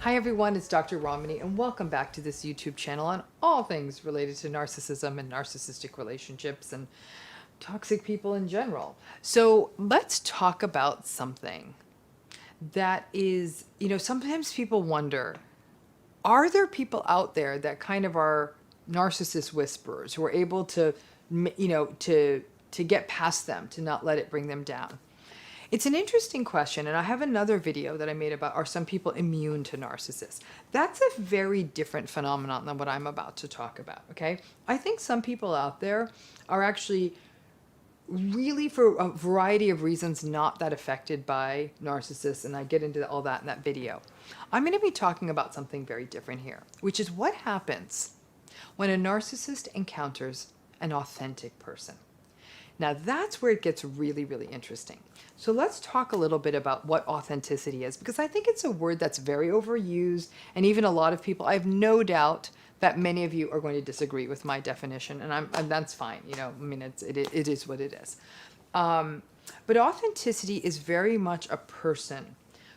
Hi everyone, it's Dr. RAMANI and welcome back to this YouTube channel on all things related to narcissism and narcissistic relationships and toxic people in general. So let's talk about something that is, sometimes people wonder, are there people out there that kind of are narcissist whisperers who are able to, to get past them, to not let it bring them down? It's an interesting question, and I have another video that I made about, are some people immune to narcissists? That's a very different phenomenon than what I'm about to talk about, okay? I think some people out there are actually really, for a variety of reasons, not that affected by narcissists, and I get into all that in that video. I'm going to be talking about something very different here, which is what happens when a narcissist encounters an authentic person. Now that's where it gets really, really interesting. So let's talk a little bit about what authenticity is, because I think it's a word that's very overused, and even a lot of people, I have no doubt that many of you are going to disagree with my definition, and that's fine. It is what it is. But authenticity is very much a person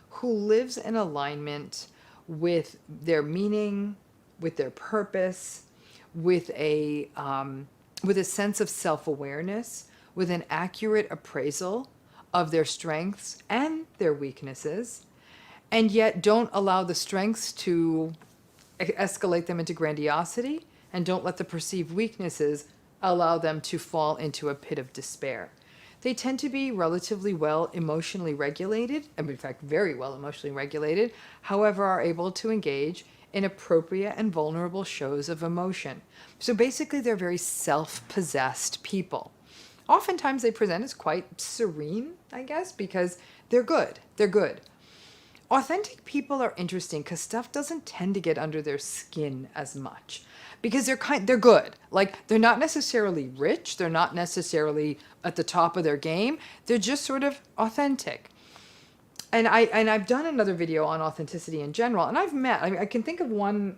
who lives in alignment with their meaning, with their purpose, with a sense of self-awareness, with an accurate appraisal of their strengths and their weaknesses, and yet don't allow the strengths to escalate them into grandiosity, and don't let the perceived weaknesses allow them to fall into a pit of despair. They tend to be relatively well emotionally regulated, and in fact very well emotionally regulated, however are able to engage in appropriate and vulnerable shows of emotion. So basically they're very self-possessed people. Oftentimes they present as quite serene, I guess, because they're good. They're good. Authentic people are interesting because stuff doesn't tend to get under their skin as much, because they're good. Like, they're not necessarily rich. They're not necessarily at the top of their game. They're just sort of authentic. And I've done another video on authenticity in general, and I can think of one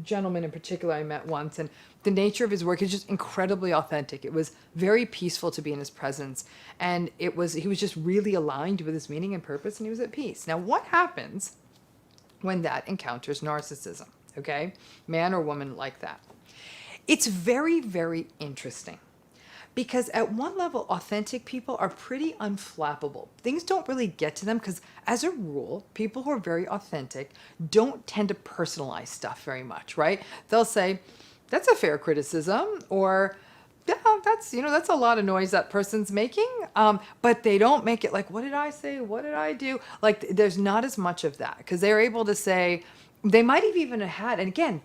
gentleman in particular I met once, and the nature of his work is just incredibly authentic. It was very peaceful to be in his presence, and he was just really aligned with his meaning and purpose, and he was at peace. Now, what happens when that encounters narcissism, okay? Man or woman like that. It's very, very interesting. Because at one level, authentic people are pretty unflappable. Things don't really get to them because, as a rule, people who are very authentic don't tend to personalize stuff very much, right? They'll say, that's a fair criticism, or yeah, that's a lot of noise that person's making. But they don't make it like, what did I say? What did I do? Like, there's not as much of that, because they're able to say, they might have even had, and again,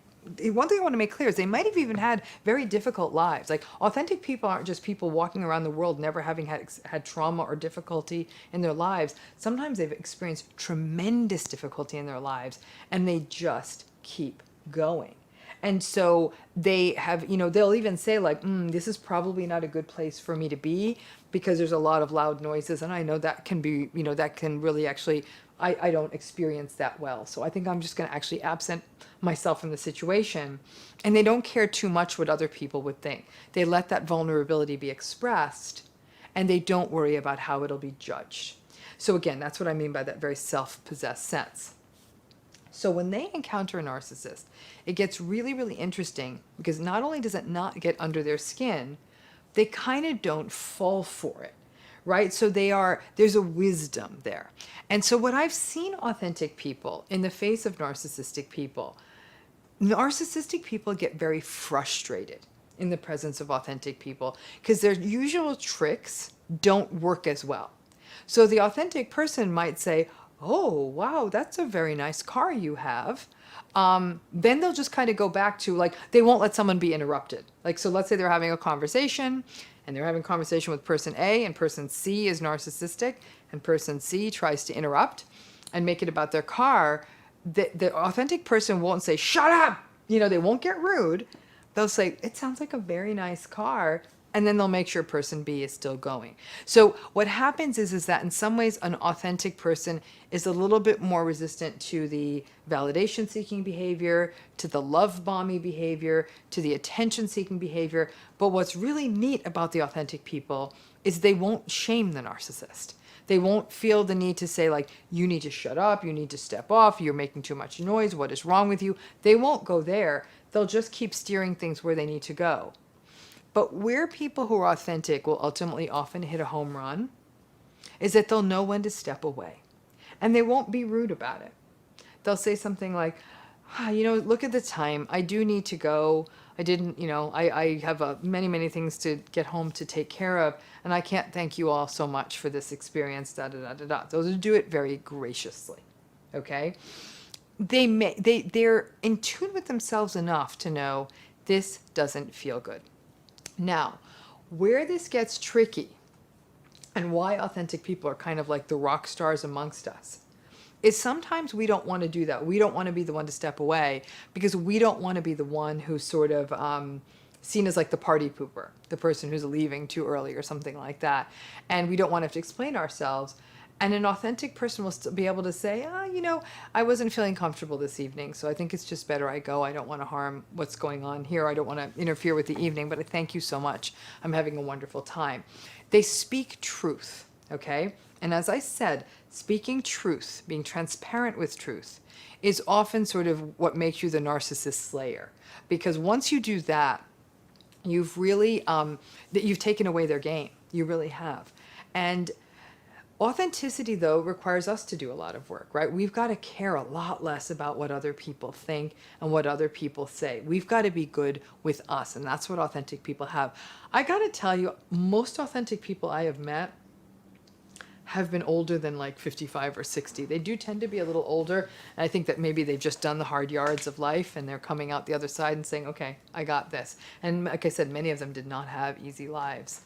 one thing I want to make clear is they might have even had very difficult lives. Like, authentic people aren't just people walking around the world never having had trauma or difficulty in their lives. Sometimes they've experienced tremendous difficulty in their lives, and they just keep going. And so they have, they'll even say like, this is probably not a good place for me to be because there's a lot of loud noises. And I know that can be, that can really actually, I don't experience that well. So I think I'm just going to actually absent myself from the situation. And they don't care too much what other people would think. They let that vulnerability be expressed, and they don't worry about how it'll be judged. So again, that's what I mean by that very self-possessed sense. So when they encounter a narcissist, it gets really, really interesting, because not only does it not get under their skin, they kind of don't fall for it, right? So there's a wisdom there. And so what I've seen authentic people in the face of narcissistic people get very frustrated in the presence of authentic people because their usual tricks don't work as well. So the authentic person might say, oh, wow, that's a very nice car you have. Then they'll just kind of go back to, like, they won't let someone be interrupted. Like, so let's say they're having a conversation, and they're having a conversation with person A, and person C is narcissistic, and person C tries to interrupt and make it about their car. The authentic person won't say, shut up! They won't get rude. They'll say, it sounds like a very nice car. And then they'll make sure person B is still going. So what happens is that in some ways an authentic person is a little bit more resistant to the validation-seeking behavior, to the love-bombing behavior, to the attention-seeking behavior. But what's really neat about the authentic people is they won't shame the narcissist. They won't feel the need to say, like, you need to shut up, you need to step off, you're making too much noise, what is wrong with you? They won't go there. They'll just keep steering things where they need to go. But where people who are authentic will ultimately often hit a home run is that they'll know when to step away. And they won't be rude about it. They'll say something like, look at the time. I do need to go. I didn't, I have many, many things to get home to take care of. And I can't thank you all so much for this experience, da-da-da-da-da. Those who do it very graciously, okay? They're in tune with themselves enough to know this doesn't feel good. Now, where this gets tricky and why authentic people are kind of like the rock stars amongst us is sometimes we don't want to do that. We don't want to be the one to step away because we don't want to be the one who's sort of seen as like the party pooper, the person who's leaving too early or something like that. And we don't want to have to explain ourselves. And an authentic person will still be able to say, I wasn't feeling comfortable this evening, so I think it's just better I go. I don't want to harm what's going on here. I don't want to interfere with the evening, but I thank you so much. I'm having a wonderful time. They speak truth, okay? And as I said, speaking truth, being transparent with truth, is often sort of what makes you the narcissist slayer. Because once you do that, you've really, you've taken away their game. You really have. And authenticity, though, requires us to do a lot of work, right? We've got to care a lot less about what other people think and what other people say. We've got to be good with us, and that's what authentic people have. I got to tell you, most authentic people I have met have been older than like 55 or 60. They do tend to be a little older, and I think that maybe they've just done the hard yards of life, and they're coming out the other side and saying, okay, I got this. And like I said, many of them did not have easy lives.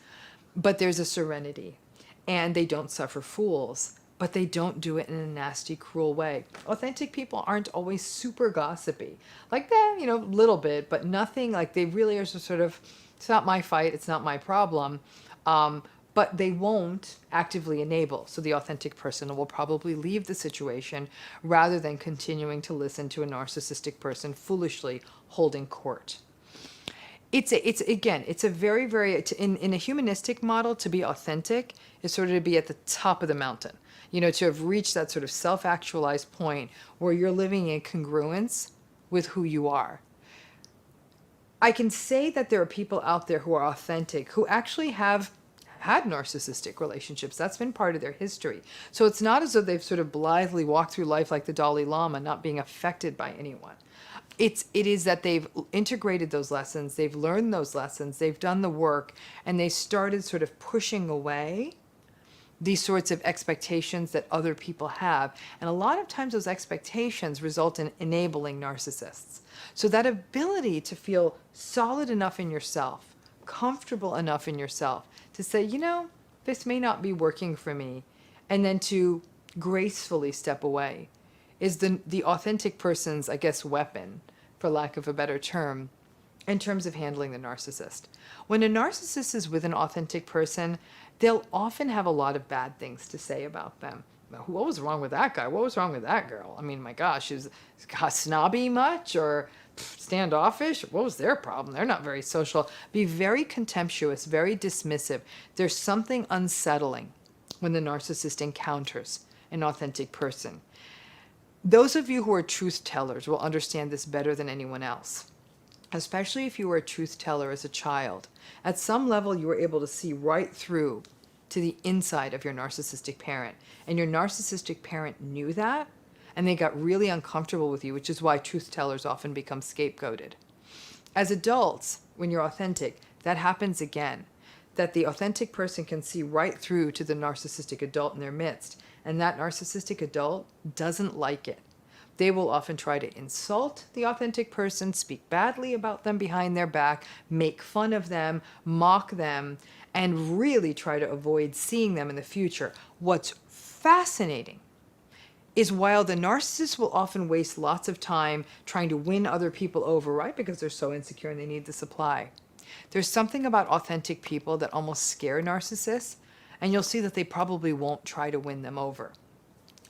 But there's a serenity. And they don't suffer fools, but they don't do it in a nasty, cruel way. Authentic people aren't always super gossipy. Like that, a little bit, but nothing, like they really are just sort of, it's not my fight, it's not my problem. But they won't actively enable. So the authentic person will probably leave the situation rather than continuing to listen to a narcissistic person foolishly holding court. It's a very, very, in a humanistic model, to be authentic is sort of to be at the top of the mountain, to have reached that sort of self-actualized point where you're living in congruence with who you are. I can say that there are people out there who are authentic, who actually have had narcissistic relationships. That's been part of their history. So it's not as though they've sort of blithely walked through life like the Dalai Lama, not being affected by anyone. It is that they've integrated those lessons, they've learned those lessons, they've done the work, and they started sort of pushing away these sorts of expectations that other people have. And a lot of times those expectations result in enabling narcissists. So that ability to feel solid enough in yourself, comfortable enough in yourself, to say, this may not be working for me, and then to gracefully step away, is the authentic person's, I guess, weapon, for lack of a better term, in terms of handling the narcissist. When a narcissist is with an authentic person, they'll often have a lot of bad things to say about them. What was wrong with that guy? What was wrong with that girl? I mean, my gosh, is snobby much or standoffish? What was their problem? They're not very social. Be very contemptuous, very dismissive. There's something unsettling when the narcissist encounters an authentic person. Those of you who are truth tellers will understand this better than anyone else, especially if you were a truth teller as a child. At some level, you were able to see right through to the inside of your narcissistic parent, and your narcissistic parent knew that, and they got really uncomfortable with you, which is why truth tellers often become scapegoated. As adults, when you're authentic, that happens again, that the authentic person can see right through to the narcissistic adult in their midst, and that narcissistic adult doesn't like it. They will often try to insult the authentic person, speak badly about them behind their back, make fun of them, mock them, and really try to avoid seeing them in the future. What's fascinating is while the narcissist will often waste lots of time trying to win other people over, right? Because they're so insecure and they need the supply. There's something about authentic people that almost scare narcissists, and you'll see that they probably won't try to win them over.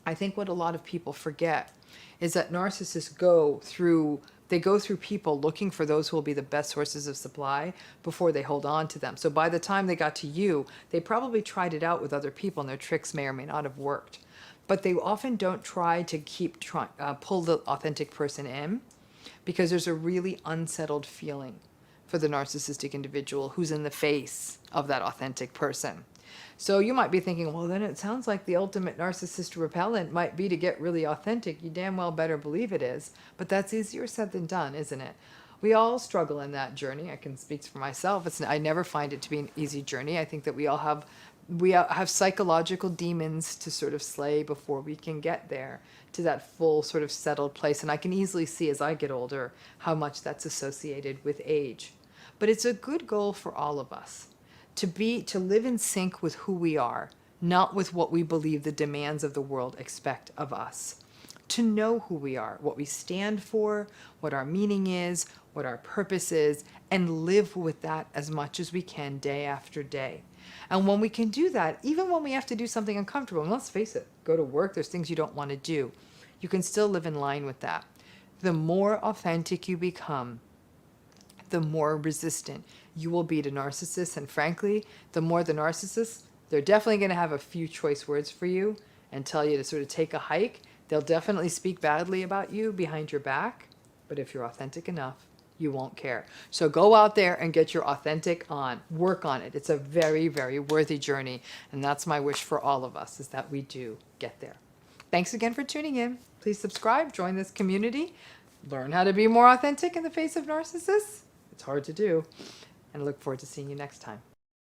I think what a lot of people forget is that narcissists go through They go through people looking for those who will be the best sources of supply before they hold on to them. So by the time they got to you, they probably tried it out with other people, and their tricks may or may not have worked. But they often don't try to pull the authentic person in, because there's a really unsettled feeling for the narcissistic individual who's in the face of that authentic person. So you might be thinking, well, then it sounds like the ultimate narcissist repellent might be to get really authentic. You damn well better believe it is. But that's easier said than done, isn't it? We all struggle in that journey. I can speak for myself. I never find it to be an easy journey. I think that we have psychological demons to sort of slay before we can get there to that full sort of settled place. And I can easily see as I get older how much that's associated with age. But it's a good goal for all of us to live in sync with who we are, not with what we believe the demands of the world expect of us. To know who we are, what we stand for, what our meaning is, what our purpose is, and live with that as much as we can day after day. And when we can do that, even when we have to do something uncomfortable, and let's face it, go to work, there's things you don't want to do, you can still live in line with that. The more authentic you become, the more resistant you will be to narcissists. And frankly, the more the narcissists, they're definitely going to have a few choice words for you and tell you to sort of take a hike. They'll definitely speak badly about you behind your back. But if you're authentic enough, you won't care. So go out there and get your authentic on. Work on it. It's a very, very worthy journey. And that's my wish for all of us, is that we do get there. Thanks again for tuning in. Please subscribe, join this community, learn how to be more authentic in the face of narcissists. It's hard to do. And I look forward to seeing you next time.